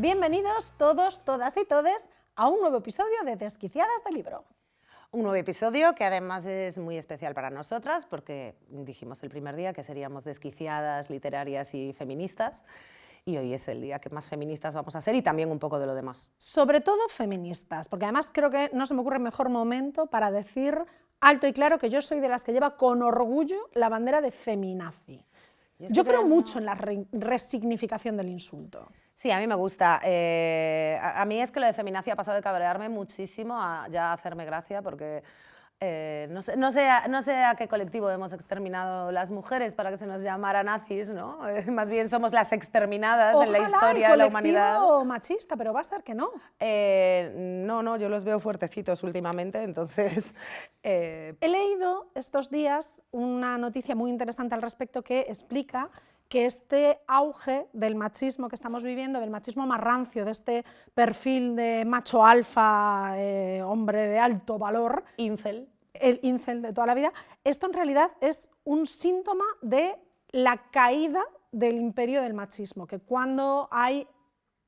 Bienvenidos todos, todas y todes a un nuevo episodio de Desquiciadas de Libro. Un nuevo episodio que además es muy especial para nosotras porque dijimos el primer día que seríamos desquiciadas, literarias y feministas, y hoy es el día que más feministas vamos a ser y también un poco de lo demás. Sobre todo feministas, porque además creo que no se me ocurre mejor momento para decir alto y claro que yo soy de las que lleva con orgullo la bandera de feminazi. Yo creo mucho en la resignificación del insulto. Sí, a mí me gusta. A mí es que lo de feminazi ha pasado de cabrearme muchísimo a ya hacerme gracia porque no sé a qué colectivo hemos exterminado las mujeres para que se nos llamara nazis, ¿no? Más bien somos las exterminadas en la historia de la humanidad. Ojalá machista, pero va a ser que no. No, yo los veo fuertecitos últimamente, entonces... He leído estos días una noticia muy interesante al respecto que explica que este auge del machismo que estamos viviendo, del machismo más rancio, de este perfil de macho alfa, hombre de alto valor, incel, el incel de toda la vida, esto en realidad es un síntoma de la caída del imperio del machismo, que cuando hay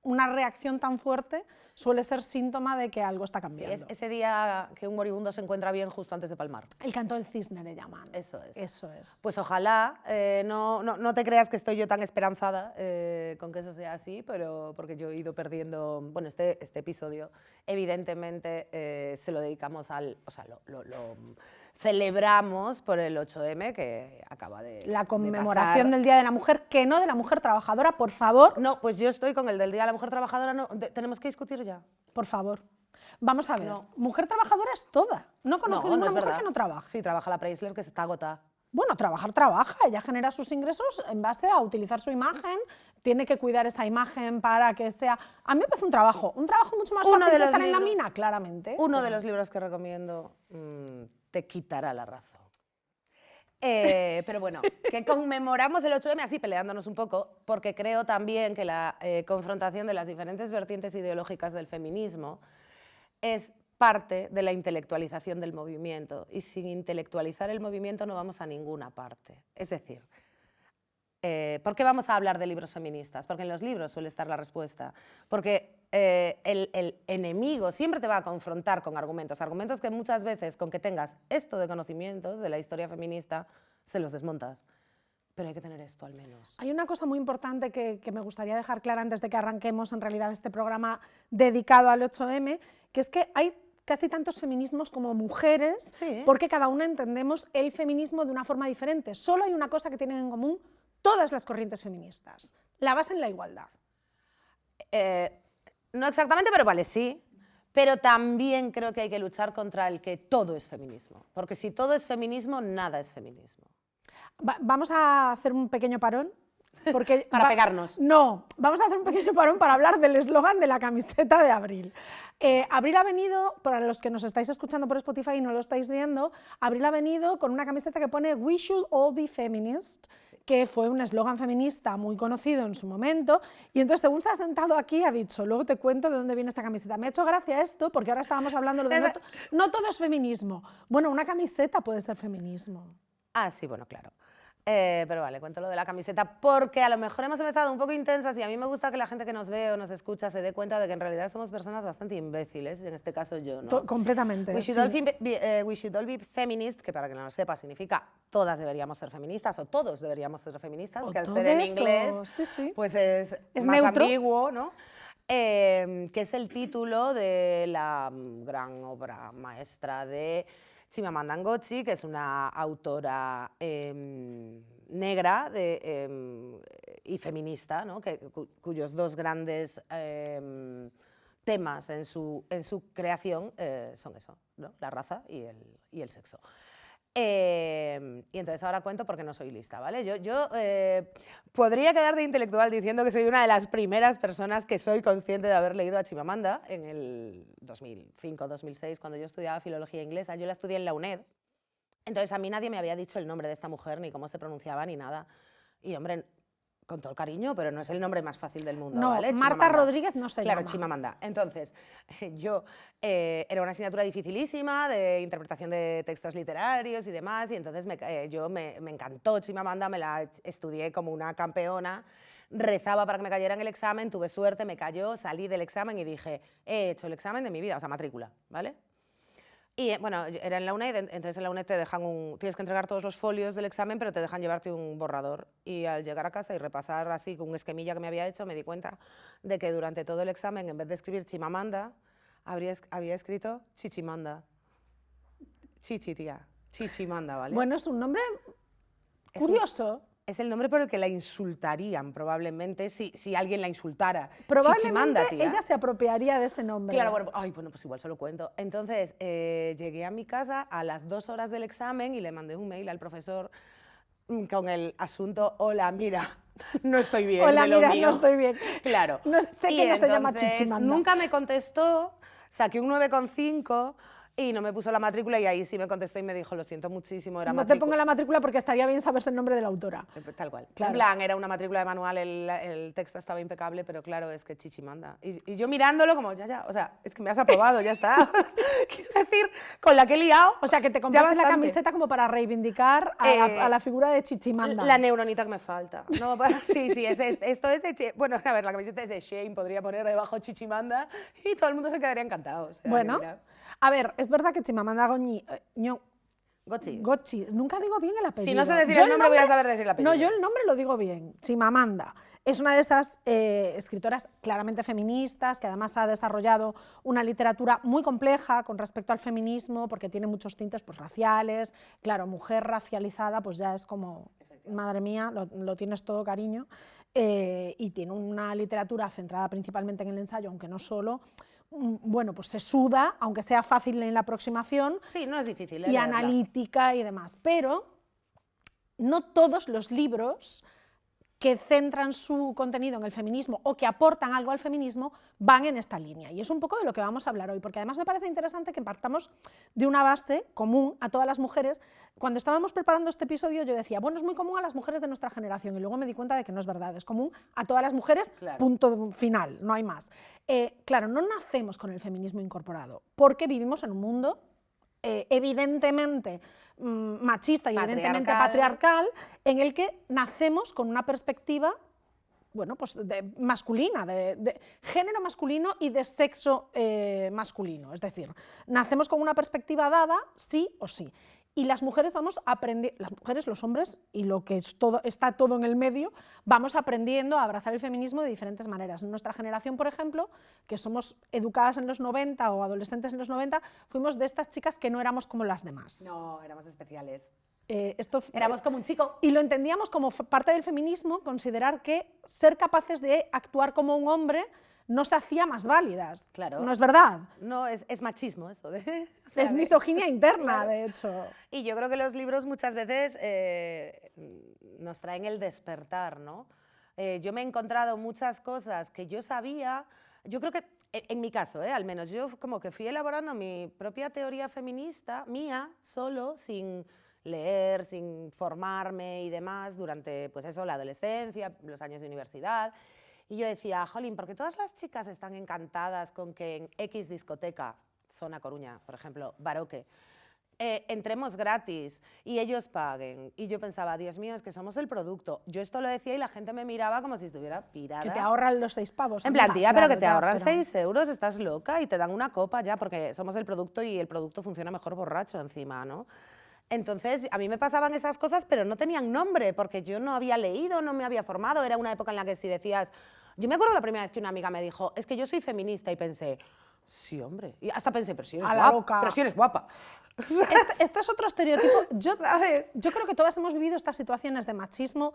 una reacción tan fuerte suele ser síntoma de que algo está cambiando. Sí, es ese día que un moribundo se encuentra bien justo antes de palmar. El canto del cisne le llaman. Eso es. Eso es. Pues ojalá, no te creas que estoy yo tan esperanzada con que eso sea así, pero porque yo he ido perdiendo, bueno, este episodio evidentemente se lo dedicamos celebramos por el 8M que acaba de la conmemoración del Día de la Mujer, que no de la mujer trabajadora, por favor. No, pues yo estoy con el del Día de la Mujer Trabajadora, no, tenemos que discutir ya. Por favor. Vamos a ver, mujer trabajadora es toda. No conozco ninguna mujer que no trabaja. Sí, trabaja la Preisler, que se está agotada. Bueno, trabaja, ella genera sus ingresos en base a utilizar su imagen, tiene que cuidar esa imagen para que sea... A mí me parece un trabajo mucho más fácil que estar en la mina, claramente. Uno de los libros que recomiendo te quitará la razón. Pero bueno, que conmemoramos el 8M así peleándonos un poco, porque creo también que la confrontación de las diferentes vertientes ideológicas del feminismo es parte de la intelectualización del movimiento, y sin intelectualizar el movimiento no vamos a ninguna parte. Es decir, ¿por qué vamos a hablar de libros feministas? Porque en los libros suele estar la respuesta. Porque el enemigo siempre te va a confrontar con argumentos que muchas veces, con que tengas esto de conocimientos de la historia feminista, se los desmontas. Pero hay que tener esto al menos. Hay una cosa muy importante que me gustaría dejar clara antes de que arranquemos en realidad este programa dedicado al 8M, que es que hay casi tantos feminismos como mujeres, sí, porque cada una entendemos el feminismo de una forma diferente. Solo hay una cosa que tienen en común todas las corrientes feministas, la base en la igualdad. No exactamente, pero vale, sí. Pero también creo que hay que luchar contra el que todo es feminismo, porque si todo es feminismo, nada es feminismo. Vamos a hacer un pequeño parón. Porque para pegarnos. No, vamos a hacer un pequeño parón para hablar del eslogan de la camiseta de Abril. Abril ha venido, para los que nos estáis escuchando por Spotify y no lo estáis viendo, Abril ha venido con una camiseta que pone "We should all be feminist", que fue un eslogan feminista muy conocido en su momento, y entonces según se ha sentado aquí ha dicho, luego te cuento de dónde viene esta camiseta. Me ha hecho gracia esto porque ahora estábamos hablando de no todo es feminismo. Bueno, una camiseta puede ser feminismo. Ah, sí, bueno, claro. Pero vale, cuento lo de la camiseta porque a lo mejor hemos empezado un poco intensas y a mí me gusta que la gente que nos ve o nos escucha se dé cuenta de que en realidad somos personas bastante imbéciles, en este caso yo, ¿no? Completamente. We should all be feminist, que para que no lo sepa significa todas deberíamos ser feministas o todos deberíamos ser feministas, o que al ser en inglés pues es más neutro, ambiguo, ¿no? Que es el título de la gran obra maestra de Chimamanda Ngozi, que es una autora negra y feminista, ¿no? Cuyos dos grandes temas en su creación son eso, ¿no? La raza y el sexo. Y entonces ahora cuento porque no soy lista, ¿vale? Yo podría quedar de intelectual diciendo que soy una de las primeras personas que soy consciente de haber leído a Chimamanda en el 2005-2006, cuando yo estudiaba filología inglesa. Yo la estudié en la UNED, entonces a mí nadie me había dicho el nombre de esta mujer, ni cómo se pronunciaba, ni nada. Y hombre, con todo el cariño, pero no es el nombre más fácil del mundo, no, ¿vale? Marta Chimamanda. Rodríguez no se llama. Claro, Chimamanda. Entonces, yo era una asignatura dificilísima de interpretación de textos literarios y demás, y entonces me encantó Chimamanda, me la estudié como una campeona rezaba para que me cayera en el examen, tuve suerte, me cayó, salí del examen y dije, he hecho el examen de mi vida, o sea, matrícula, ¿vale? Y bueno, era en la UNED, entonces en la UNED te dejan tienes que entregar todos los folios del examen, pero te dejan llevarte un borrador. Y al llegar a casa y repasar así con un esquemilla que me había hecho, me di cuenta de que durante todo el examen, en vez de escribir Chimamanda, había escrito Chichimanda. Chichi, tía. Chichimanda, ¿vale? Bueno, es un nombre Es un- curioso. Es el nombre por el que la insultarían, probablemente, si alguien la insultara. Probablemente Chichimanda, tía. ella se apropiaría de ese nombre. Claro, bueno, pues igual se lo cuento. Entonces, llegué a mi casa a las 2 horas del examen y le mandé un mail al profesor con el asunto, hola, mira, no estoy bien Hola, de lo mira, mío. no estoy bien. Claro. No, sé Y que no se llama entonces, Chichimanda. nunca me contestó, saqué un 9,5 y no me puso la matrícula y ahí sí me contestó y me dijo, lo siento muchísimo, era No te matrícula. pongo la matrícula porque estaría bien saberse el nombre de la autora. Tal cual. Claro. En plan, era una matrícula de manual, el texto estaba impecable, pero claro, es que Chichimanda. Y yo mirándolo como, ya, o sea, es que me has aprobado, ya está. Quiero decir, con la que he liado. O sea, que te ya compraste la bastante. camiseta como para reivindicar a la figura de Chichimanda. La neuronita que me falta. No, bueno, sí, esto es de... Bueno, a ver, la camiseta es de Shane, podría poner debajo Chichimanda y todo el mundo se quedaría encantado. O sea, que Bueno, mira. a ver, es verdad que Chimamanda Gochi. Gochi, nunca digo bien el apellido. Si no sé decir Yo el nombre, voy a saber decir el apellido. No, yo el nombre lo digo bien, Chimamanda. Es una de estas escritoras claramente feministas, que además ha desarrollado una literatura muy compleja con respecto al feminismo, porque tiene muchos tintes pues, raciales. Claro, mujer racializada, pues ya es como, madre mía, lo tienes todo, cariño. Y tiene una literatura centrada principalmente en el ensayo, aunque no solo. Bueno, pues se suda, aunque sea fácil en la aproximación, Sí, no es difícil. y leerla. analítica y demás, pero no todos los libros que centran su contenido en el feminismo o que aportan algo al feminismo van en esta línea. Y es un poco de lo que vamos a hablar hoy, porque además me parece interesante que partamos de una base común a todas las mujeres. Cuando estábamos preparando este episodio yo decía, bueno, es muy común a las mujeres de nuestra generación, y luego me di cuenta de que no es verdad, es común a todas las mujeres, Claro. punto final, no hay más. Claro, no nacemos con el feminismo incorporado, porque vivimos en un mundo evidentemente machista y evidentemente patriarcal, en el que nacemos con una perspectiva, bueno, pues masculina, de género masculino y de sexo masculino. Es decir, nacemos con una perspectiva dada, sí o sí. Y las mujeres vamos aprendiendo, las mujeres, los hombres y lo que es todo, está todo en el medio, vamos aprendiendo a abrazar el feminismo de diferentes maneras. En nuestra generación, por ejemplo, que somos educadas en los 90 o adolescentes en los 90, fuimos de estas chicas que no éramos como las demás. No, éramos especiales. Éramos como un chico. Y lo entendíamos como parte del feminismo, considerar que ser capaces de actuar como un hombre nos hacía más válidas. Claro. ¿No es verdad? No, es machismo eso. Es misoginia interna, claro. de hecho. Y yo creo que los libros muchas veces nos traen el despertar, ¿no? Yo me he encontrado muchas cosas que yo sabía, yo creo que, en mi caso, al menos, yo como que fui elaborando mi propia teoría feminista, mía, solo, sin leer, sin formarme y demás, durante, pues eso, la adolescencia, los años de universidad. Y yo decía, jolín, ¿por qué todas las chicas están encantadas con que en X discoteca, Zona Coruña, por ejemplo, Baroque, entremos gratis y ellos paguen? Y yo pensaba, Dios mío, es que somos el producto. Yo esto lo decía y la gente me miraba como si estuviera pirada. Que te ahorran los 6 pavos. En plan, tía, claro, pero que te ya, ahorran pero... 6 euros, estás loca, y te dan una copa ya, porque somos el producto y el producto funciona mejor borracho encima, ¿no? Entonces, a mí me pasaban esas cosas, pero no tenían nombre, porque yo no había leído, no me había formado. Era una época en la que si decías... Yo me acuerdo la primera vez que una amiga me dijo, es que yo soy feminista, y pensé, sí, hombre. Y hasta pensé, pero si eres guapa. Pero si eres guapa. Este es otro estereotipo. ¿Sabes? Yo creo que todas hemos vivido estas situaciones de machismo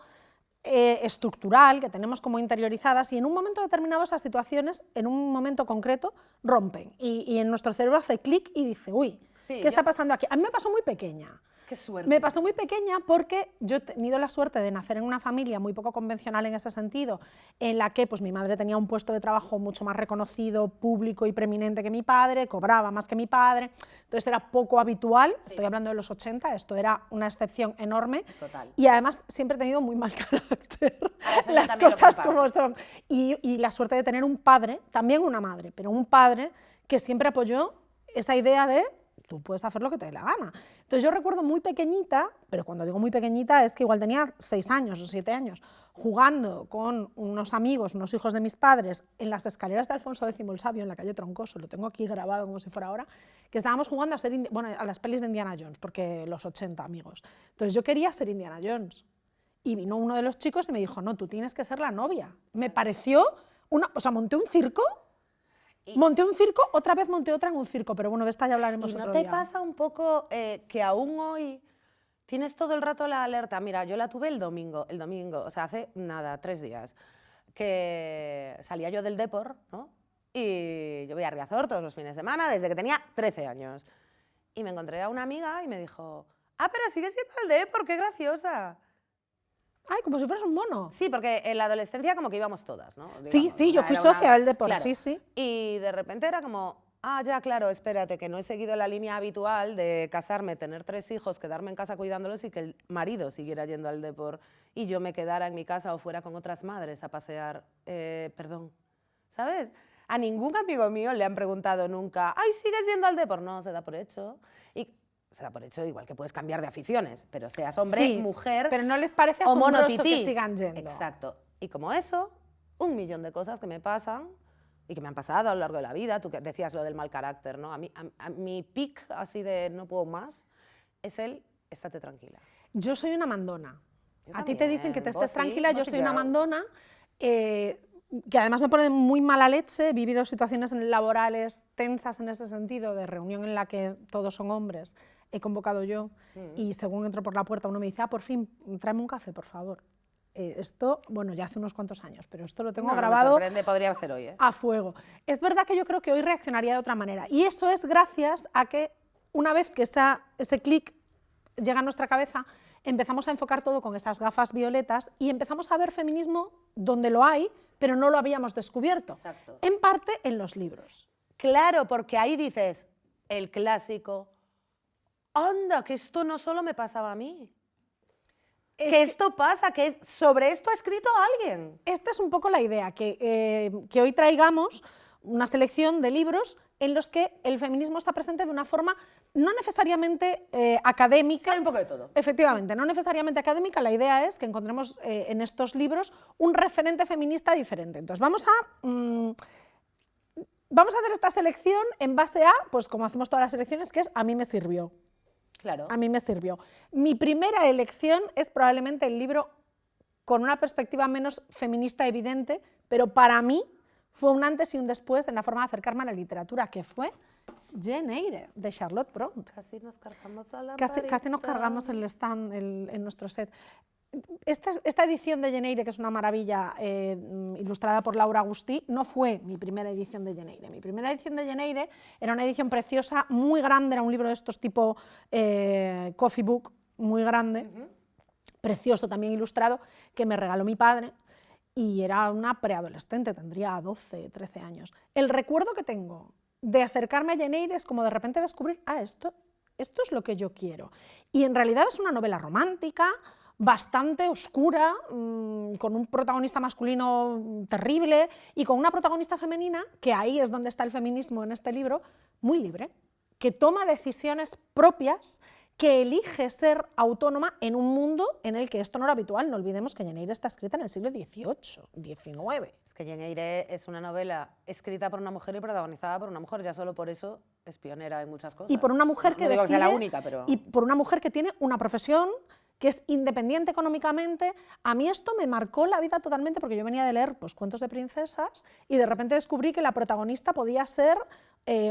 estructural, que tenemos como interiorizadas, y en un momento determinado esas situaciones, en un momento concreto, rompen. Y en nuestro cerebro hace clic y dice, uy, Sí, ¿qué está pasando aquí? A mí me pasó muy pequeña. Qué suerte. Me pasó muy pequeña porque yo he tenido la suerte de nacer en una familia muy poco convencional en ese sentido, en la que pues, mi madre tenía un puesto de trabajo mucho más reconocido, público y preeminente que mi padre, cobraba más que mi padre, entonces era poco habitual, estoy hablando de los 80, esto era una excepción enorme. Total. Y además siempre he tenido muy mal carácter, Eso yo las también lo cosas comparto. como son. Y la suerte de tener un padre, también una madre, pero un padre que siempre apoyó esa idea de tú puedes hacer lo que te dé la gana. Entonces yo recuerdo muy pequeñita, pero cuando digo muy pequeñita es que igual tenía 6 años o 7 años, jugando con unos amigos, unos hijos de mis padres, en las escaleras de Alfonso X el Sabio, en la calle Troncoso, lo tengo aquí grabado como si fuera ahora, que estábamos jugando a las pelis de Indiana Jones, porque los 80, amigos. Entonces yo quería ser Indiana Jones. Y vino uno de los chicos y me dijo, no, tú tienes que ser la novia. Me pareció, o sea, monté un circo, otra vez monté otra en un circo, pero bueno, de esta ya hablaremos ¿Y otro no día. te pasa un poco que aún hoy tienes todo el rato la alerta? Mira, yo la tuve el domingo, o sea, hace nada, 3 días, que salía yo del Depor, ¿no? Y yo voy a Riazor todos los fines de semana desde que tenía 13 años. Y me encontré a una amiga y me dijo, ah, pero sigues yendo al Depor, qué graciosa. Ay, como si fueras un mono. Sí, porque en la adolescencia como que íbamos todas, ¿no? Sí, Digamos, sí, o yo sea, fui era una- socia del Depor, Claro. sí, sí. Y de repente era como, ah, ya, claro, espérate, que no he seguido la línea habitual de casarme, tener 3 hijos, quedarme en casa cuidándolos y que el marido siguiera yendo al Depor y yo me quedara en mi casa o fuera con otras madres a pasear. Perdón, ¿sabes? A ningún amigo mío le han preguntado nunca, ay, ¿sigues yendo al Depor? No, se da por hecho. Y se da por hecho igual que puedes cambiar de aficiones, pero seas hombre, Sí, mujer pero no les parece o asombroso monotití. que sigan yendo. Exacto. Y como eso, 1.000.000 de cosas que me pasan y que me han pasado a lo largo de la vida. Tú que decías lo del mal carácter, ¿no? A mi pic así de no puedo más es el estate tranquila. Yo soy una mandona. Yo A ti te dicen que te también. estés tranquila, yo Bossy soy una girl. mandona, que además me pone muy mala leche. He vivido situaciones laborales tensas en ese sentido, de reunión en la que todos son hombres, he convocado yo, y según entro por la puerta uno me dice, ah, por fin, tráeme un café, por favor. Esto, bueno, ya hace unos cuantos años, pero esto lo tengo No, grabado me sorprende, podría ser hoy, ¿eh? a fuego. Es verdad que yo creo que hoy reaccionaría de otra manera, y eso es gracias a que una vez que ese clic llega a nuestra cabeza, empezamos a enfocar todo con esas gafas violetas y empezamos a ver feminismo donde lo hay, pero no lo habíamos descubierto. Exacto. En parte en los libros. Claro, porque ahí dices, el clásico, anda, que esto no solo me pasaba a mí. Que esto pasa, que sobre esto ha escrito alguien. Esta es un poco la idea, que hoy traigamos una selección de libros en los que el feminismo está presente de una forma no necesariamente académica. Sí, hay un poco de todo. Efectivamente, no necesariamente académica. La idea es que encontremos en estos libros un referente feminista diferente. Entonces vamos a hacer esta selección en base a, pues como hacemos todas las elecciones, que es a mí me sirvió. Claro. A mí me sirvió. Mi primera elección es probablemente el libro con una perspectiva menos feminista evidente, pero para mí fue un antes y un después en la forma de acercarme a la literatura, que fue Jane Eyre, de Charlotte Brontë. Casi nos cargamos a la Casi nos cargamos el stand en nuestro set. Esta edición de Jane Eyre, que es una maravilla, ilustrada por Laura Agustí, no fue mi primera edición de Jane Eyre. Mi primera edición de Jane Eyre era una edición preciosa, muy grande, era un libro de estos tipo coffee book, muy grande, precioso, también ilustrado, que me regaló mi padre, y era una preadolescente, tendría 12, 13 años. El recuerdo que tengo de acercarme a Jane Eyre es como de repente descubrir, ah, esto es lo que yo quiero. Y en realidad es una novela romántica, bastante oscura, con un protagonista masculino terrible y con una protagonista femenina, que ahí es donde está el feminismo en este libro, muy libre, que toma decisiones propias, que elige ser autónoma en un mundo en el que esto no era habitual. No olvidemos que Jane Eyre está escrita en el siglo XVIII, XIX. Es que Jane Eyre es una novela escrita por una mujer y protagonizada por una mujer, ya solo por eso es pionera en muchas cosas. Y por una mujer que no digo que sea la decide- única, pero... Y por una mujer que tiene una profesión que es independiente económicamente. A mí esto me marcó la vida totalmente, porque yo venía de leer pues, cuentos de princesas y de repente descubrí que la protagonista podía ser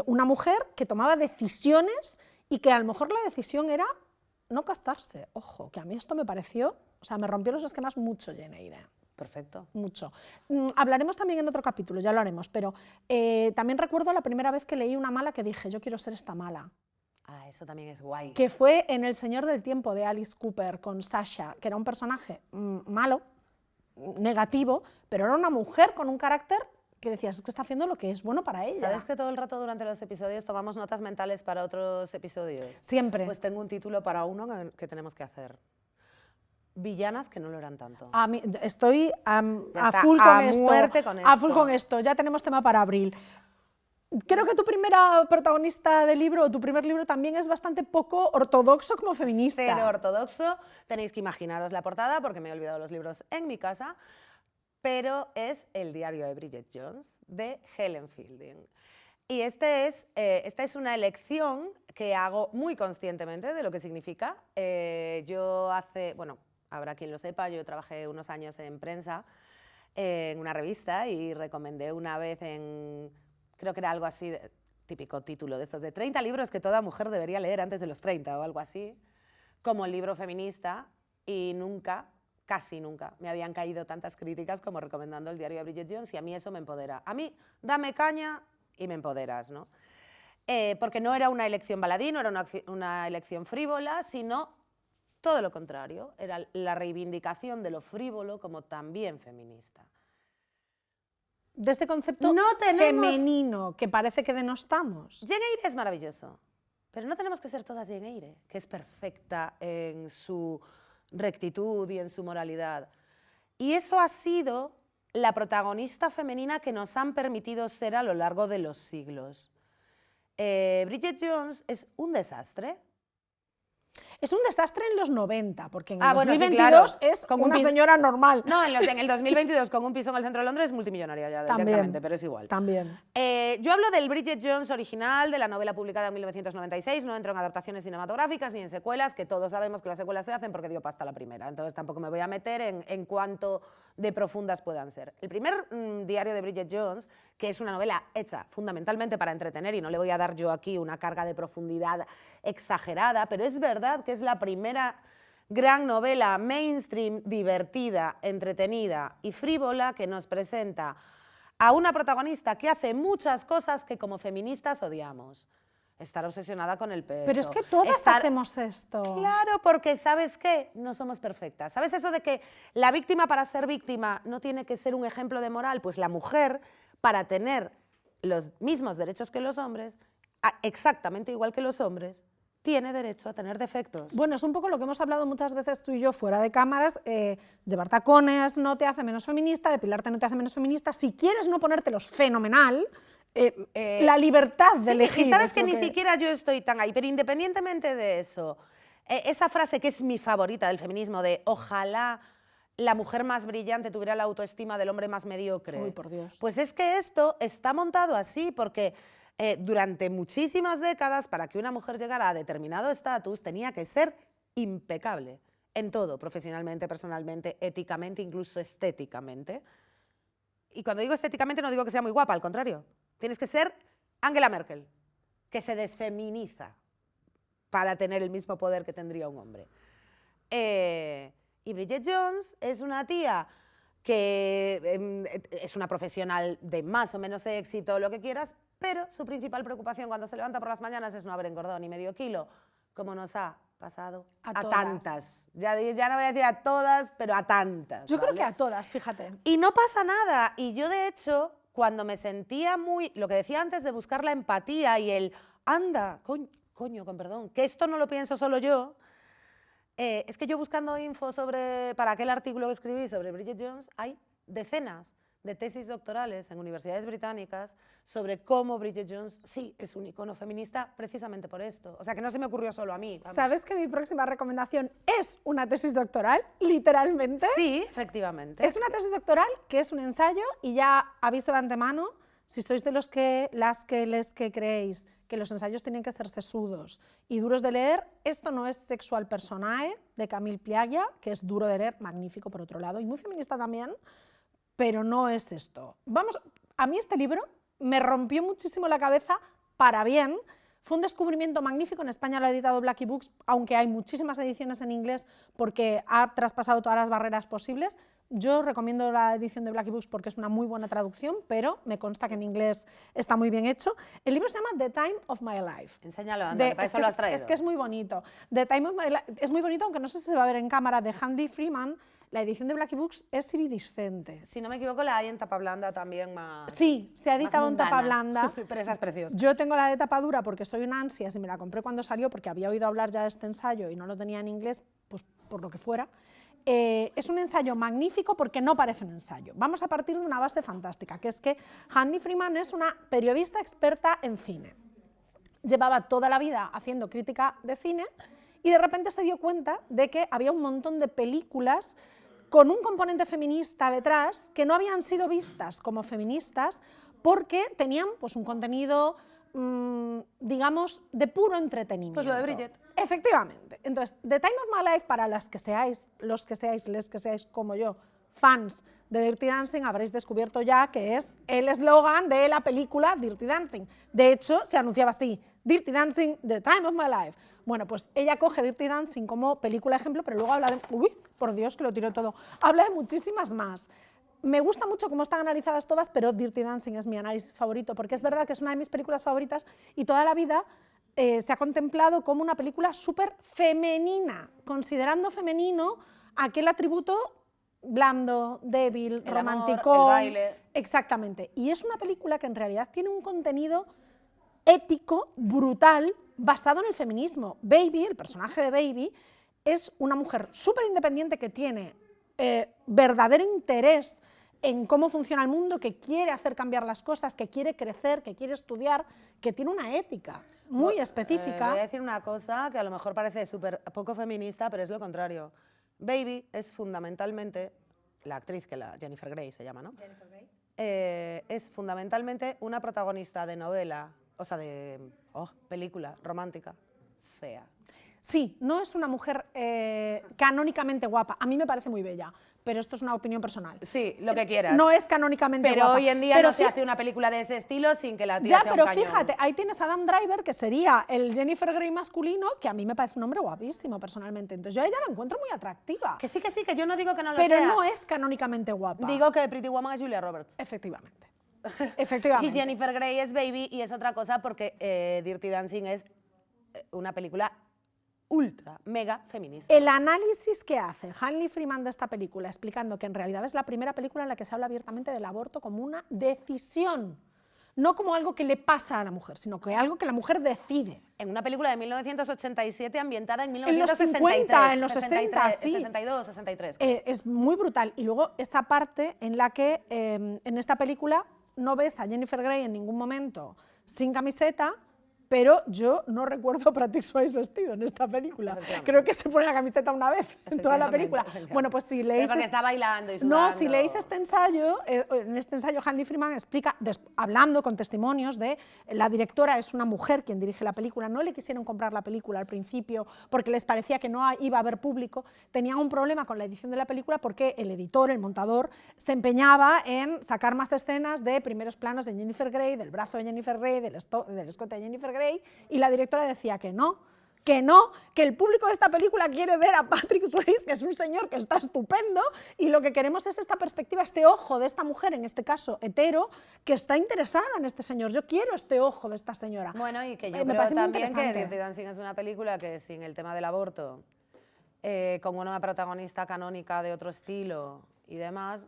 una mujer que tomaba decisiones y que a lo mejor la decisión era no casarse. Ojo, que a mí esto me pareció, o sea, me rompió los esquemas mucho Jane Eyre. Perfecto. Mucho. Hablaremos también en otro capítulo, ya lo haremos, pero también recuerdo la primera vez que leí una mala que dije, yo quiero ser esta mala. Ah, eso también es guay. Que fue en El Señor del Tiempo de Alice Cooper con Sasha, que era un personaje malo, negativo, pero era una mujer con un carácter que decías, es que está haciendo lo que es bueno para ella. ¿Sabes que todo el rato durante los episodios tomamos notas mentales para otros episodios? Siempre. Pues tengo un título para uno que tenemos que hacer. Villanas que no lo eran tanto. A mí, estoy a está, full con a esto. muerte con A full esto. con esto. Ya tenemos tema para abril. creo que tu primera protagonista de libro, o tu primer libro, también es bastante poco ortodoxo como feminista. Cero ortodoxo. Tenéis que imaginaros la portada, porque me he olvidado los libros en mi casa, pero es El diario de Bridget Jones, de Helen Fielding. Y esta es una elección que hago muy conscientemente de lo que significa. Bueno, habrá quien lo sepa, yo trabajé unos años en prensa, en una revista, y recomendé una vez creo que era algo así, típico título de estos de 30 libros que toda mujer debería leer antes de los 30 o algo así, como libro feminista, y nunca, casi nunca, me habían caído tantas críticas como recomendando El diario de Bridget Jones, y a mí eso me empodera. A mí, dame caña y me empoderas, ¿no? Porque no era una elección baladí, no era una elección frívola, sino todo lo contrario, era la reivindicación de lo frívolo como también feminista. De ese concepto femenino que parece que denostamos. Jane Eyre es maravilloso, pero no tenemos que ser todas Jane Eyre, que es perfecta en su rectitud y en su moralidad. Y eso ha sido la protagonista femenina que nos han permitido ser a lo largo de los siglos. Bridget Jones es un desastre. Es un desastre en los 90, porque en el 2022 bueno, sí, claro, es una señora normal. No, en el 2022 con un piso en el centro de Londres es multimillonaria ya directamente, pero es igual. También. Yo hablo del Bridget Jones original, de la novela publicada en 1996, no entro en adaptaciones cinematográficas ni en secuelas, que todos sabemos que las secuelas se hacen porque dio pasta la primera, entonces tampoco me voy a meter en cuánto de profundas puedan ser. El primer diario de Bridget Jones, que es una novela hecha fundamentalmente para entretener, y no le voy a dar yo aquí una carga de profundidad exagerada, pero es verdad que es la primera gran novela mainstream, divertida, entretenida y frívola que nos presenta a una protagonista que hace muchas cosas que como feministas odiamos. Estar obsesionada con el peso. Pero es que todas hacemos esto. Claro, porque ¿sabes qué? No somos perfectas. ¿Sabes eso de que la víctima, para ser víctima, no tiene que ser un ejemplo de moral? Pues la mujer, para tener los mismos derechos que los hombres, exactamente igual que los hombres, tiene derecho a tener defectos. Bueno, es un poco lo que hemos hablado muchas veces tú y yo fuera de cámaras. Llevar tacones no te hace menos feminista, depilarte no te hace menos feminista. Si quieres no ponértelos, fenomenal. La libertad de elegir. Y sabes que ni siquiera yo estoy tan ahí, pero independientemente de eso, esa frase que es mi favorita del feminismo, de ojalá la mujer más brillante tuviera la autoestima del hombre más mediocre. Uy, por Dios. Pues es que esto está montado así porque durante muchísimas décadas, para que una mujer llegara a determinado estatus, tenía que ser impecable en todo, profesionalmente, personalmente, éticamente, incluso estéticamente. Y cuando digo estéticamente no digo que sea muy guapa, al contrario. Tienes que ser Angela Merkel, que se desfeminiza para tener el mismo poder que tendría un hombre. Y Bridget Jones es una tía que es una profesional de más o menos éxito, lo que quieras, pero su principal preocupación cuando se levanta por las mañanas es no haber engordado ni medio kilo, como nos ha pasado a tantas. Ya no voy a decir a todas, pero a tantas. Yo creo que a todas, fíjate. Y no pasa nada. Y yo, de hecho, cuando me sentía lo que decía antes de buscar la empatía y el, anda, coño, con perdón, que esto no lo pienso solo yo, es que yo buscando info para aquel artículo que escribí sobre Bridget Jones, hay decenas de tesis doctorales en universidades británicas sobre cómo Bridget Jones sí es un icono feminista precisamente por esto. O sea, que no se me ocurrió solo a mí. Vamos. ¿Sabes que mi próxima recomendación es una tesis doctoral, literalmente? Sí, efectivamente. Es una tesis doctoral que es un ensayo, y ya aviso de antemano, si sois de los que creéis que los ensayos tienen que ser sesudos y duros de leer, esto no es Sexual Personae, de Camille Paglia, que es duro de leer, magnífico por otro lado, y muy feminista también, pero no es esto. A mí este libro me rompió muchísimo la cabeza para bien. Fue un descubrimiento magnífico. En España lo ha editado Blackie Books, aunque hay muchísimas ediciones en inglés porque ha traspasado todas las barreras posibles. Yo recomiendo la edición de Blackie Books porque es una muy buena traducción, pero me consta que en inglés está muy bien hecho. El libro se llama The Time of My Life. Enséñalo, anda, para eso lo has traído. Es que es muy bonito. The Time of My Life es muy bonito, aunque no sé si se va a ver en cámara, de Handy Freeman. La edición de Blackie Books es iridiscente. Si no me equivoco, la hay en tapa blanda también más. Sí, se ha editado en tapa blanda. Pero esa es preciosa. Yo tengo la de tapa dura porque soy una ansias y me la compré cuando salió porque había oído hablar ya de este ensayo y no lo tenía en inglés, pues por lo que fuera. Es un ensayo magnífico porque no parece un ensayo. Vamos a partir de una base fantástica, que es que Handy Freeman es una periodista experta en cine. Llevaba toda la vida haciendo crítica de cine y de repente se dio cuenta de que había un montón de películas con un componente feminista detrás que no habían sido vistas como feministas porque tenían pues, un contenido, digamos, de puro entretenimiento. Pues lo de Bridget. Efectivamente. Entonces, The Time of My Life, para las que seáis, los que seáis, les que seáis como yo, fans de Dirty Dancing, habréis descubierto ya que es el eslogan de la película Dirty Dancing. De hecho, se anunciaba así, Dirty Dancing, The Time of My Life. Bueno, pues ella coge Dirty Dancing como película ejemplo, pero luego habla de... Uy, por Dios, que lo tiro todo. Habla de muchísimas más. Me gusta mucho cómo están analizadas todas, pero Dirty Dancing es mi análisis favorito, porque es verdad que es una de mis películas favoritas y toda la vida se ha contemplado como una película súper femenina, considerando femenino aquel atributo blando, débil, El romántico. amor, el baile. Exactamente. Y es una película que en realidad tiene un contenido ético brutal basado en el feminismo. Baby, el personaje de Baby, es una mujer súper independiente que tiene verdadero interés en cómo funciona el mundo, que quiere hacer cambiar las cosas, que quiere crecer, que quiere estudiar, que tiene una ética muy específica. Voy a decir una cosa que a lo mejor parece súper poco feminista, pero es lo contrario. Baby es fundamentalmente, la actriz que la Jennifer Grey se llama, ¿no? Jennifer Grey. Es fundamentalmente una protagonista de novela, o sea, de película romántica, fea. Sí, no es una mujer canónicamente guapa. A mí me parece muy bella, pero esto es una opinión personal. Sí, lo que quieras. No es canónicamente pero guapa. hoy en día Pero no se hace una película de ese estilo sin que la tía Ya, sea un pero cañón. fíjate, ahí tienes a Adam Driver, que sería el Jennifer Grey masculino, que a mí me parece un hombre guapísimo personalmente. Entonces yo a ella la encuentro muy atractiva. Que sí, que yo no digo que no lo Pero sea. no es canónicamente guapa. Digo que Pretty Woman es Julia Roberts. Efectivamente. Efectivamente. Y Jennifer Grey es Baby y es otra cosa porque Dirty Dancing es una película ultra, mega feminista. El análisis que hace Hanley Freeman de esta película, explicando que en realidad es la primera película en la que se habla abiertamente del aborto como una decisión, no como algo que le pasa a la mujer, sino que algo que la mujer decide. En una película de 1987 ambientada en En los 1963. 50, en los 60, sí. 62, 63. Es muy brutal. Y luego esta parte en la que en esta película no ves a Jennifer Grey en ningún momento sin camiseta, pero yo no recuerdo a Patrick Swayze vestido en esta película. Creo que se pone la camiseta una vez en toda la película. Bueno, pues si leéis... Pero porque está bailando y sudando. No, si leéis este ensayo, en este ensayo Hanley Freeman explica, hablando con testimonios de la directora es una mujer quien dirige la película, no le quisieron comprar la película al principio porque les parecía que no iba a haber público, tenían un problema con la edición de la película porque el editor, el montador, se empeñaba en sacar más escenas de primeros planos de Jennifer Grey, del brazo de Jennifer Grey, del escote de Jennifer Grey, y la directora decía que no, que el público de esta película quiere ver a Patrick Swayze, que es un señor que está estupendo, y lo que queremos es esta perspectiva, este ojo de esta mujer, en este caso hetero, que está interesada en este señor. Yo quiero este ojo de esta señora. Bueno, y que yo Me creo parece muy también que interesante. Dirty Dancing es una película que sin el tema del aborto, con una protagonista canónica de otro estilo y demás,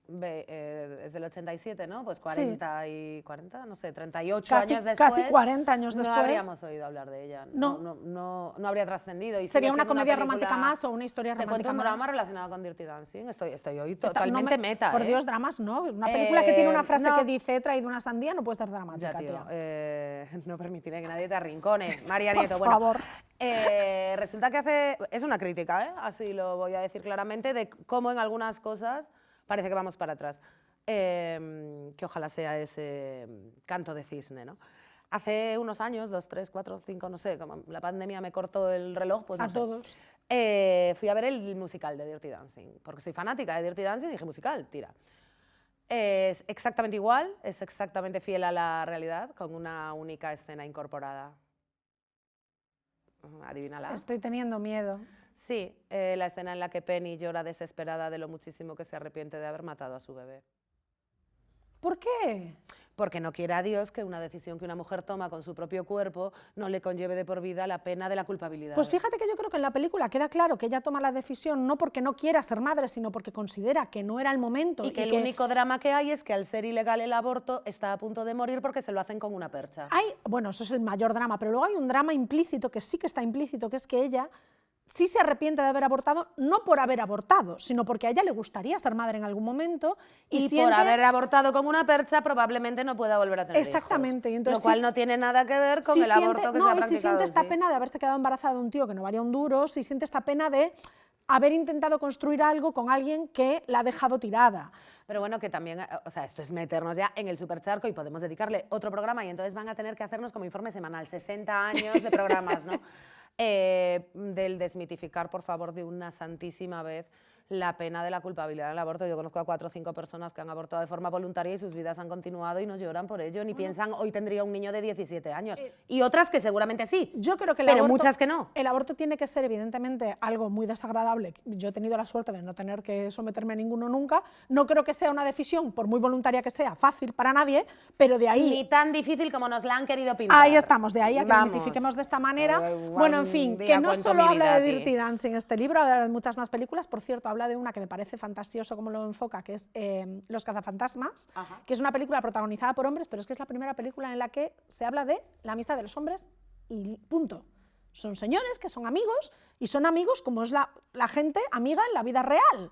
es del 87, ¿no? Pues 40 y 40, no sé, 38 años después. Casi 40 años después. No habríamos oído hablar de ella. No. No habría trascendido. Y Sería sigue una siendo comedia película- romántica más o una historia Te cuento romántica un más. drama relacionado con Dirty Dancing. Estoy hoy Está- totalmente no me- meta. Por ¿eh? Dios, dramas no. Una película que tiene una frase no. que dice he traído una sandía no puede ser dramática, Ya, tío. tía. No permitiré que nadie te arrincone. María Por Nieto, bueno. favor. Resulta que es una crítica, ¿eh? Así lo voy a decir claramente, de cómo en algunas cosas parece que vamos para atrás. Que ojalá sea ese canto de cisne, ¿no? Hace unos años, 2, 3, 4, 5, no sé, como la pandemia me cortó el reloj, pues no A sé. todos. Fui a ver el musical de Dirty Dancing, porque soy fanática de Dirty Dancing y dije, musical, tira. Es exactamente igual, es exactamente fiel a la realidad, con una única escena incorporada. Adivínala. Estoy teniendo miedo. Sí, la escena en la que Penny llora desesperada de lo muchísimo que se arrepiente de haber matado a su bebé. ¿Por qué? Porque no quiere a Dios que una decisión que una mujer toma con su propio cuerpo no le conlleve de por vida la pena de la culpabilidad. Pues fíjate que yo creo que en la película queda claro que ella toma la decisión no porque no quiera ser madre, sino porque considera que no era el momento. Y que el único drama que hay es que al ser ilegal el aborto está a punto de morir porque se lo hacen con una percha. Bueno, eso es el mayor drama, pero luego hay un drama implícito, que sí que está implícito, que es que ella sí se arrepiente de haber abortado, no por haber abortado, sino porque a ella le gustaría ser madre en algún momento. Y siente... por haber abortado con una percha probablemente no pueda volver a tener Exactamente. hijos. Y entonces, lo cual no tiene nada que ver con el aborto que se ha practicado. Si siente esta pena de haberse quedado embarazada de un tío que no valía un duro, si siente esta pena de haber intentado construir algo con alguien que la ha dejado tirada. Pero bueno, que también, o sea, esto es meternos ya en el supercharco y podemos dedicarle otro programa y entonces van a tener que hacernos como informe semanal, 60 años de programas, ¿no? Del desmitificar, por favor, de una santísima vez la pena de la culpabilidad del aborto. Yo conozco a 4 o 5 personas que han abortado de forma voluntaria y sus vidas han continuado y no lloran por ello, ni piensan hoy tendría un niño de 17 años. Y otras que seguramente sí, yo creo que pero muchas que no. El aborto tiene que ser evidentemente algo muy desagradable. Yo he tenido la suerte de no tener que someterme a ninguno nunca. No creo que sea una decisión, por muy voluntaria que sea, fácil para nadie, pero de ahí... Ni tan difícil como nos la han querido pintar. Ahí estamos, de ahí a que lo identifiquemos de esta manera. Bueno, en fin, que no solo habla de Dirty Dancing este libro, habla de muchas más películas. Por cierto, habla de una que me parece fantasioso como lo enfoca, que es Los cazafantasmas, que es una película protagonizada por hombres, pero es que es la primera película en la que se habla de la amistad de los hombres y punto. Son señores que son amigos y son amigos como es la gente amiga en la vida real.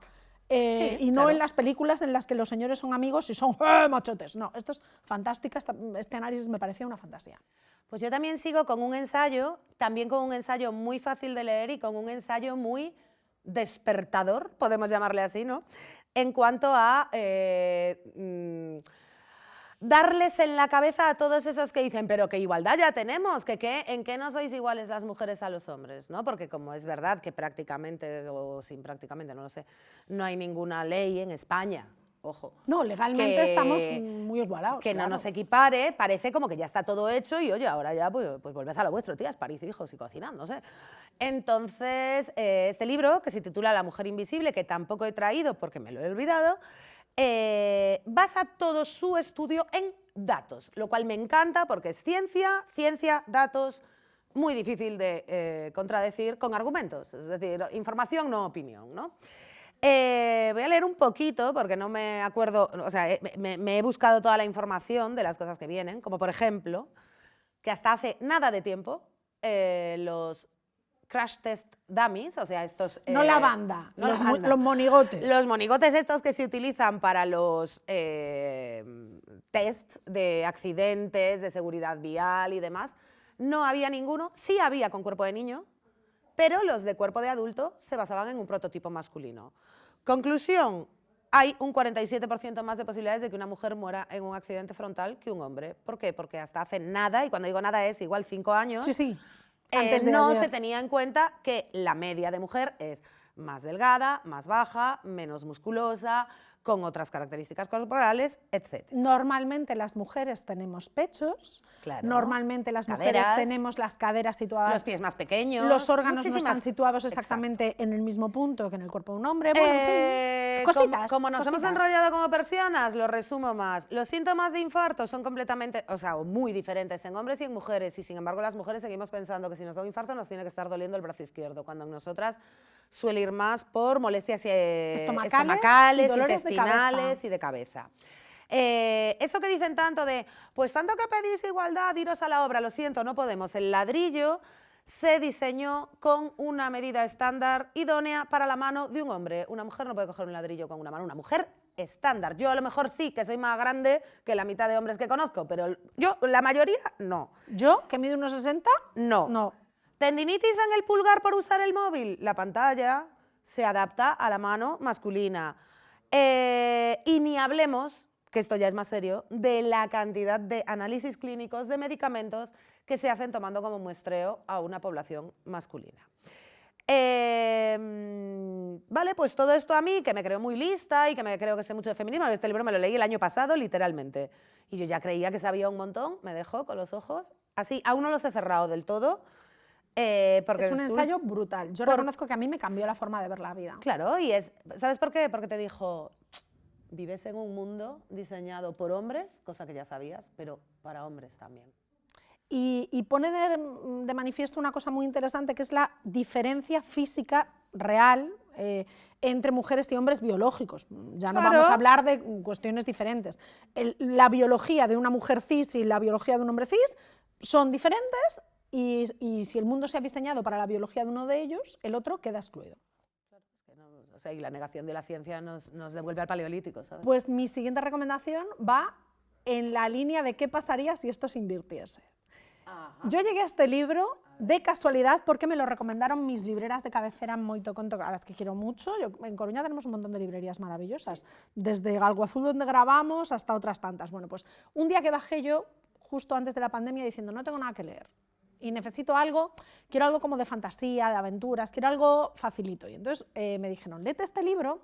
Sí, y no en las películas en las que los señores son amigos y son machotes. No, esto es fantástica, este análisis me parecía una fantasía. Pues yo también sigo con un ensayo, también con un ensayo muy fácil de leer y con un ensayo muy despertador, podemos llamarle así, ¿no? En cuanto a darles en la cabeza a todos esos que dicen, pero qué igualdad ya tenemos, ¿en qué no sois iguales las mujeres a los hombres? ¿No? Porque como es verdad que prácticamente, o sin prácticamente, no lo sé, no hay ninguna ley en España, ojo. No, legalmente estamos muy igualados. Que no nos equipare, parece como que ya está todo hecho y oye, ahora ya pues volved a lo vuestro, tías, parís hijos y cocinad, no sé. Entonces, este libro, que se titula La mujer invisible, que tampoco he traído porque me lo he olvidado, basa todo su estudio en datos, lo cual me encanta porque es ciencia, datos, muy difícil de contradecir con argumentos, es decir, información, no opinión, ¿no? Voy a leer un poquito porque no me acuerdo, o sea, me he buscado toda la información de las cosas que vienen, como por ejemplo, que hasta hace nada de tiempo los crash test dummies, o sea, estos... no la banda, no los monigotes. Los monigotes estos que se utilizan para los tests de accidentes, de seguridad vial y demás, no había ninguno, sí había con cuerpo de niño, pero los de cuerpo de adulto se basaban en un prototipo masculino. Conclusión, hay un 47% más de posibilidades de que una mujer muera en un accidente frontal que un hombre. ¿Por qué? Porque hasta hace nada, y cuando digo nada es igual 5 años, sí. No se tenía en cuenta que la media de mujer es más delgada, más baja, menos musculosa, con otras características corporales, etc. Normalmente las mujeres tenemos pechos, claro. Normalmente las mujeres tenemos las caderas situadas... Los pies más pequeños. Los órganos no están situados exactamente en el mismo punto que en el cuerpo de un hombre. Bueno, en fin, cositas. Como nos hemos enrollado como persianas, lo resumo más. Los síntomas de infarto son completamente, o sea, muy diferentes en hombres y en mujeres, y sin embargo las mujeres seguimos pensando que si nos da un infarto nos tiene que estar doliendo el brazo izquierdo, cuando en nosotras suele ir más por molestias estomacales, intestinales y de cabeza. Eso que dicen tanto de, pues tanto que pedís igualdad, iros a la obra, lo siento, no podemos. El ladrillo se diseñó con una medida estándar idónea para la mano de un hombre. Una mujer no puede coger un ladrillo con una mano, una mujer estándar. Yo a lo mejor sí, que soy más grande que la mitad de hombres que conozco, pero yo, la mayoría, no. ¿Yo, que mido unos 60? No. ¿Tendinitis en el pulgar por usar el móvil? La pantalla se adapta a la mano masculina. Y ni hablemos, que esto ya es más serio, de la cantidad de análisis clínicos de medicamentos que se hacen tomando como muestreo a una población masculina. Vale, pues todo esto a mí, que me creo muy lista y que me creo que sé mucho de feminismo, este libro me lo leí el año pasado, literalmente, y yo ya creía que sabía un montón, me dejó con los ojos así, aún no los he cerrado del todo, porque es un ensayo brutal. Yo reconozco que a mí me cambió la forma de ver la vida. Claro, ¿sabes por qué? Porque te dijo, vives en un mundo diseñado por hombres, cosa que ya sabías, pero para hombres también. Y pone de manifiesto una cosa muy interesante, que es la diferencia física real entre mujeres y hombres biológicos. Ya no vamos a hablar de cuestiones diferentes. La biología de una mujer cis y la biología de un hombre cis son diferentes y si el mundo se ha diseñado para la biología de uno de ellos, el otro queda excluido. O sea, y la negación de la ciencia nos devuelve al paleolítico, ¿sabes? Pues mi siguiente recomendación va en la línea de qué pasaría si esto se invirtiese. Ajá. Yo llegué a este libro de casualidad porque me lo recomendaron mis libreras de cabecera en Moito Conto, a las que quiero mucho. En Coruña tenemos un montón de librerías maravillosas, desde Alguazul, donde grabamos, hasta otras tantas. Bueno, pues un día que bajé yo, justo antes de la pandemia, diciendo no tengo nada que leer y necesito algo, quiero algo como de fantasía, de aventuras, quiero algo facilito. Y entonces me dijeron, léete este libro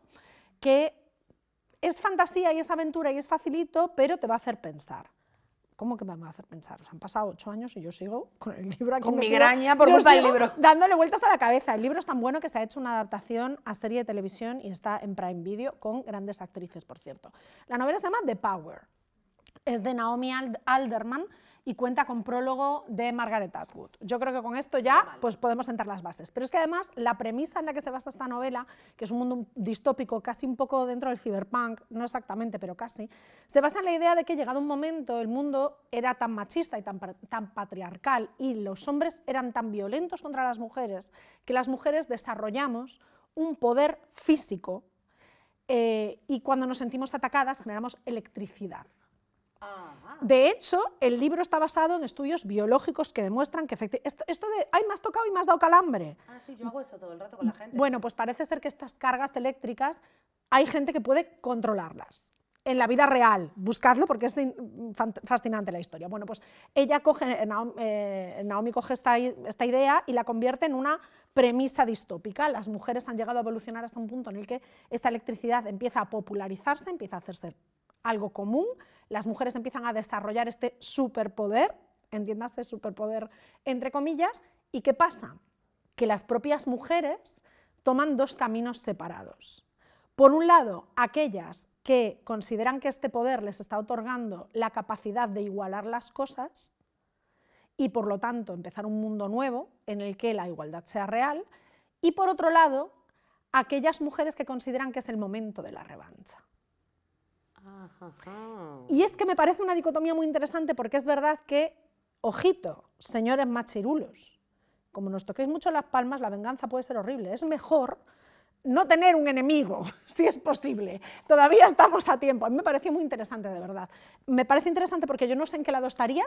que es fantasía y es aventura y es facilito, pero te va a hacer pensar. ¿Cómo que me va a hacer pensar? O sea, han pasado 8 años y yo sigo con el libro aquí. Con metido. migraña por Yo culpa del sigo libro. dándole vueltas a la cabeza. El libro es tan bueno que se ha hecho una adaptación a serie de televisión y está en Prime Video con grandes actrices, por cierto. La novela se llama The Power. Es de Naomi Alderman y cuenta con prólogo de Margaret Atwood. Yo creo que con esto ya pues, podemos sentar las bases. Pero es que además la premisa en la que se basa esta novela, que es un mundo distópico, casi un poco dentro del cyberpunk, no exactamente, pero casi, se basa en la idea de que llegado un momento el mundo era tan machista y tan patriarcal y los hombres eran tan violentos contra las mujeres que las mujeres desarrollamos un poder físico y cuando nos sentimos atacadas generamos electricidad. De hecho, el libro está basado en estudios biológicos que demuestran que esto de, ay, me has tocado y me has dado calambre. Ah, sí, yo hago eso todo el rato con la gente. Bueno, pues parece ser que estas cargas eléctricas hay gente que puede controlarlas. En la vida real, buscadlo porque es fascinante la historia. Bueno, pues ella coge, Naomi coge esta idea y la convierte en una premisa distópica. Las mujeres han llegado a evolucionar hasta un punto en el que esta electricidad empieza a popularizarse, empieza a hacerse algo común, las mujeres empiezan a desarrollar este superpoder, entiéndase superpoder entre comillas, ¿y qué pasa? Que las propias mujeres toman dos caminos separados. Por un lado, aquellas que consideran que este poder les está otorgando la capacidad de igualar las cosas y por lo tanto empezar un mundo nuevo en el que la igualdad sea real, y por otro lado, aquellas mujeres que consideran que es el momento de la revancha. Y es que me parece una dicotomía muy interesante porque es verdad que, ojito, señores machirulos, como nos toquéis mucho las palmas, la venganza puede ser horrible. Es mejor no tener un enemigo, si es posible. Todavía estamos a tiempo. A mí me pareció muy interesante, de verdad. Me parece interesante porque yo no sé en qué lado estaría,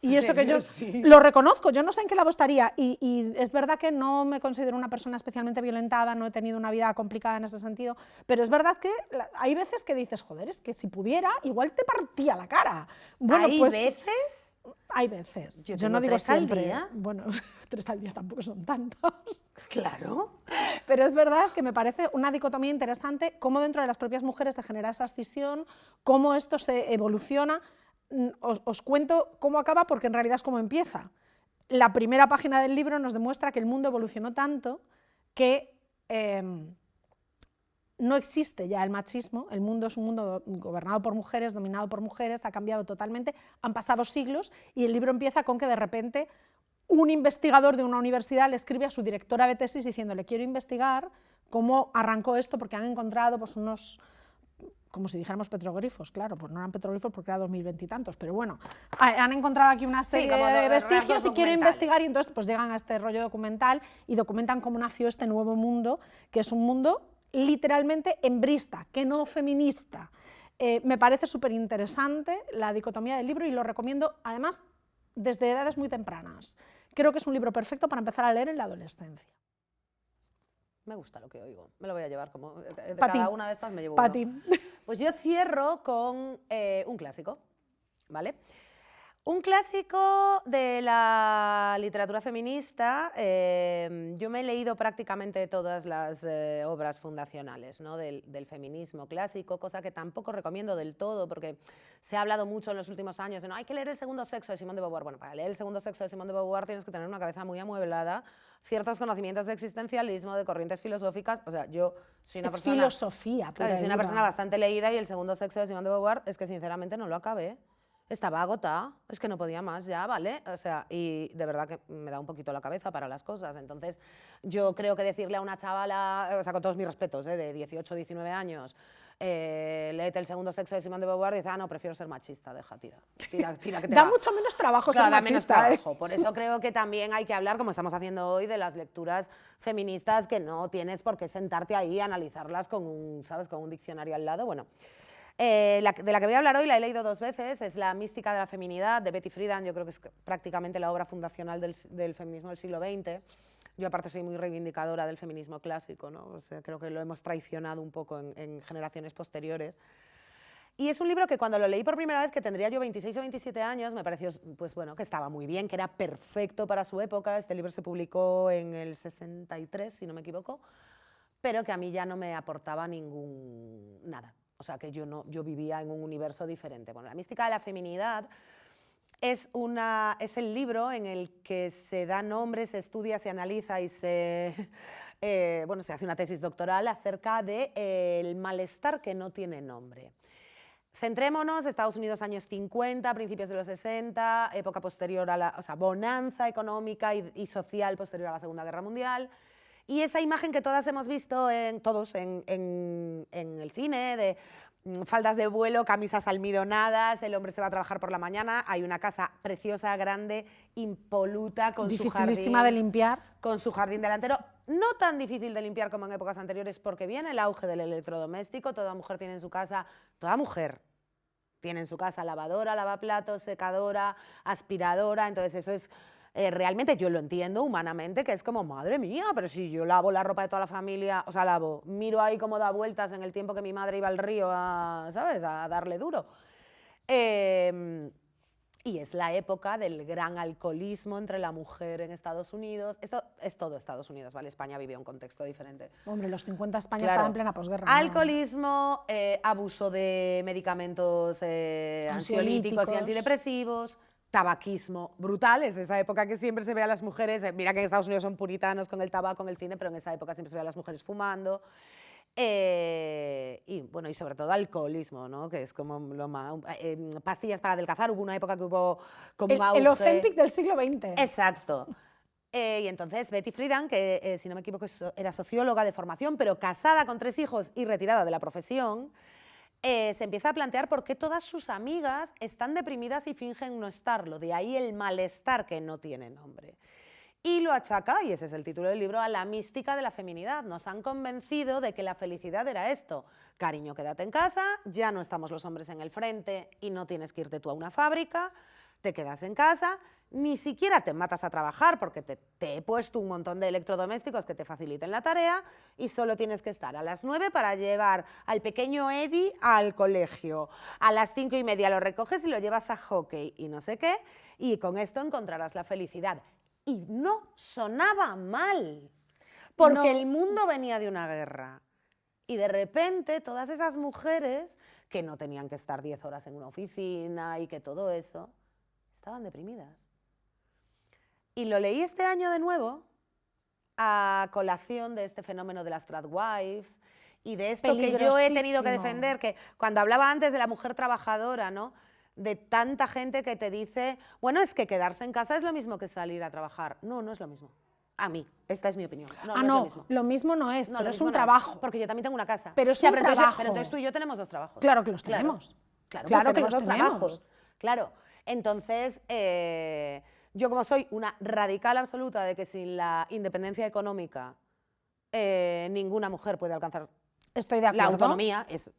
y eso que yo sí. lo reconozco, yo no sé en qué lado estaría y es verdad que no me considero una persona especialmente violentada, no he tenido una vida complicada en ese sentido, pero es verdad que hay veces que dices, joder, es que si pudiera, igual te partía la cara. Bueno, ¿Hay pues, veces? Hay veces. Yo no digo 3 al siempre. día. Bueno, 3 al día tampoco son tantos. Claro. Pero es verdad que me parece una dicotomía interesante cómo dentro de las propias mujeres se genera esa escisión, cómo esto se evoluciona. Os cuento cómo acaba porque en realidad es cómo empieza. La primera página del libro nos demuestra que el mundo evolucionó tanto que no existe ya el machismo, el mundo es un mundo gobernado por mujeres, dominado por mujeres, ha cambiado totalmente, han pasado siglos y el libro empieza con que de repente un investigador de una universidad le escribe a su directora de tesis diciéndole quiero investigar cómo arrancó esto porque han encontrado pues, unos, como si dijéramos petroglifos, claro, pues no eran petroglifos porque era 2020 y tantos, pero bueno, han encontrado aquí una serie de vestigios y quieren investigar y entonces pues llegan a este rollo documental y documentan cómo nació este nuevo mundo, que es un mundo literalmente hembrista, que no feminista. Me parece súper interesante la dicotomía del libro y lo recomiendo además desde edades muy tempranas. Creo que es un libro perfecto para empezar a leer en la adolescencia. Me gusta lo que oigo. Me lo voy a llevar como de cada una de estas me llevo Pa' uno. ti. Pues yo cierro con un clásico, ¿vale? Un clásico de la literatura feminista. Yo me he leído prácticamente todas las obras fundacionales, ¿no? del feminismo clásico, cosa que tampoco recomiendo del todo porque se ha hablado mucho en los últimos años de no, hay que leer El segundo sexo de Simone de Beauvoir. Bueno, para leer El segundo sexo de Simone de Beauvoir tienes que tener una cabeza muy amueblada, ciertos conocimientos de existencialismo, de corrientes filosóficas. O sea, yo soy una persona... filosofía, claro, soy una persona bastante leída y El segundo sexo de Simone de Beauvoir es que sinceramente no lo acabé. estaba agotada, es que no podía más ya, ¿vale? O sea, y de verdad que me da un poquito la cabeza para las cosas. Entonces, yo creo que decirle a una chavala, o sea, con todos mis respetos, de 18, 19 años, léete El segundo sexo de Simone de Beauvoir, dice, no, prefiero ser machista, deja, tira que te Da va. mucho menos trabajo Claro, ser da menos machista, ¿eh? trabajo. Por eso creo que también hay que hablar, como estamos haciendo hoy, de las lecturas feministas, que no tienes por qué sentarte ahí a analizarlas con un, ¿sabes?, con un diccionario al lado. Bueno, de la que voy a hablar hoy la he leído 2 veces, es La mística de la feminidad, de Betty Friedan. Yo creo que es prácticamente la obra fundacional del feminismo del siglo XX. Yo aparte soy muy reivindicadora del feminismo clásico, ¿no? O sea, creo que lo hemos traicionado un poco en generaciones posteriores. Y es un libro que cuando lo leí por primera vez, que tendría yo 26 o 27 años, me pareció, pues bueno, que estaba muy bien, que era perfecto para su época. Este libro se publicó en el 63, si no me equivoco, pero que a mí ya no me aportaba nada. O sea, que yo vivía en un universo diferente. Bueno, La mística de la feminidad es el libro en el que se da nombre, se estudia, se analiza y se hace una tesis doctoral acerca del malestar que no tiene nombre. Centrémonos, Estados Unidos años 50, principios de los 60, época posterior a la, o sea, bonanza económica y social posterior a la Segunda Guerra Mundial. Y esa imagen que todas hemos visto, todos en el cine, de faldas de vuelo, camisas almidonadas, el hombre se va a trabajar por la mañana, hay una casa preciosa, grande, impoluta, con su jardín. Dificilísima de limpiar. Con su jardín delantero, no tan difícil de limpiar como en épocas anteriores, porque viene el auge del electrodoméstico, toda mujer tiene en su casa, lavadora, lavaplatos, secadora, aspiradora. Entonces eso es, realmente yo lo entiendo humanamente, que es como, madre mía, pero si yo lavo la ropa de toda la familia, o sea, miro ahí cómo da vueltas en el tiempo que mi madre iba al río ¿sabes?, a darle duro. Y es la época del gran alcoholismo entre la mujer en Estados Unidos. Esto es todo Estados Unidos, ¿vale? España vivía un contexto diferente. Hombre, los 50 España Claro. estaba en plena posguerra. Alcoholismo, abuso de medicamentos ansiolíticos y antidepresivos, tabaquismo brutal. Es esa época que siempre se ve a las mujeres, mira que en Estados Unidos son puritanos con el tabaco, con el cine, pero en esa época siempre se ve a las mujeres fumando. Y bueno, y sobre todo alcoholismo, ¿no?, que es como lo más... pastillas para adelgazar, hubo una época que hubo como un auge. El Ozempic del siglo XX. Exacto. Y entonces Betty Friedan, que si no me equivoco era socióloga de formación, pero casada con 3 hijos y retirada de la profesión, se empieza a plantear por qué todas sus amigas están deprimidas y fingen no estarlo. De ahí el malestar que no tiene nombre. Y lo achaca, y ese es el título del libro, a la mística de la feminidad. Nos han convencido de que la felicidad era esto. Cariño, quédate en casa, ya no estamos los hombres en el frente y no tienes que irte tú a una fábrica, te quedas en casa, ni siquiera te matas a trabajar porque te he puesto un montón de electrodomésticos que te faciliten la tarea y solo tienes que estar a las 9 para llevar al pequeño Eddie al colegio. A las 5:30 lo recoges y lo llevas a hockey y no sé qué, y con esto encontrarás la felicidad. Y no sonaba mal, porque el mundo venía de una guerra. Y de repente todas esas mujeres que no tenían que estar 10 horas en una oficina y que todo eso, estaban deprimidas. Y lo leí este año de nuevo, a colación de este fenómeno de las tradwives y de esto que yo he tenido que defender, que cuando hablaba antes de la mujer trabajadora, ¿no?, de tanta gente que te dice, bueno, es que quedarse en casa es lo mismo que salir a trabajar. No, no es lo mismo. A mí, esta es mi opinión. No, no es lo mismo. Lo mismo no es, No, pero lo es mismo un no trabajo. Porque yo también tengo una casa. Pero es un trabajo. Pero entonces tú y yo tenemos 2 trabajos. Claro que los tenemos. Claro, Claro pues que los tenemos 2 tenemos. trabajos. Claro. Entonces, yo como soy una radical absoluta de que sin la independencia económica ninguna mujer puede alcanzar Estoy de acuerdo. la autonomía, es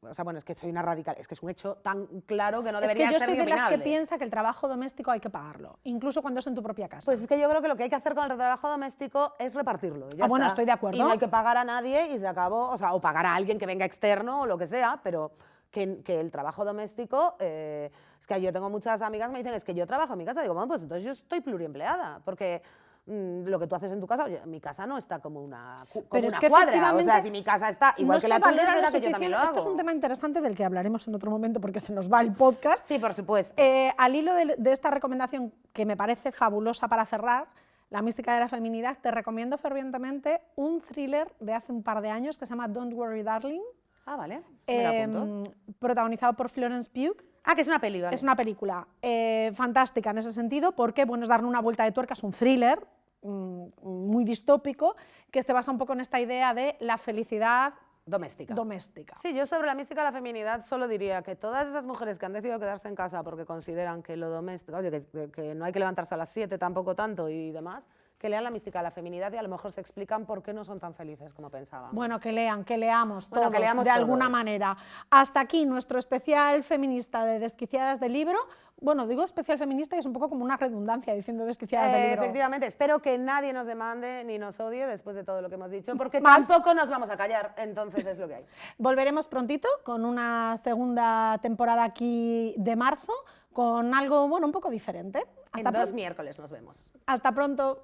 que soy una radical, es que es un hecho tan claro que no debería ser Es que yo soy de las opinable. que piensa que el trabajo doméstico hay que pagarlo, incluso cuando es en tu propia casa. Pues es que yo creo que lo que hay que hacer con el trabajo doméstico es repartirlo. Ya bueno, está. estoy de acuerdo. Y no hay que pagar a nadie y se acabó, o pagar a alguien que venga externo o lo que sea, pero que el trabajo doméstico, es que yo tengo muchas amigas que me dicen, es que yo trabajo en mi casa, digo, bueno, pues entonces yo estoy pluriempleada, porque lo que tú haces en tu casa, oye, mi casa no está como una cuadra, o sea, si mi casa está igual que la tuya, será que yo también lo hago. Esto es un tema interesante del que hablaremos en otro momento porque se nos va el podcast. Sí, por supuesto. Al hilo de esta recomendación que me parece fabulosa para cerrar, La mística de la feminidad, te recomiendo fervientemente un thriller de hace un par de años que se llama Don't Worry Darling. Ah, vale, me lo apunto. Protagonizado por Florence Pugh. Ah, que es una peli, vale. Es una película fantástica en ese sentido porque, bueno, es darle una vuelta de tuerca, es un thriller muy distópico que se basa un poco en esta idea de la felicidad Doméstica. doméstica. Sí, yo sobre la mística de la feminidad solo diría que todas esas mujeres que han decidido quedarse en casa porque consideran que lo doméstico, oye, que no hay que levantarse a las 7 tampoco tanto y demás, que lean la mística de la feminidad y a lo mejor se explican por qué no son tan felices como pensaban. Bueno, que lean, que leamos Bueno, todos, que leamos de alguna todos. manera. Hasta aquí nuestro especial feminista de Desquiciadas del Libro. Bueno, digo especial feminista y es un poco como una redundancia diciendo Desquiciadas del Libro. Efectivamente, espero que nadie nos demande ni nos odie después de todo lo que hemos dicho, porque Más. tampoco nos vamos a callar, entonces es lo que hay. Volveremos prontito con una segunda temporada aquí de marzo, con algo, bueno, un poco diferente. En 2 miércoles nos vemos. Hasta pronto.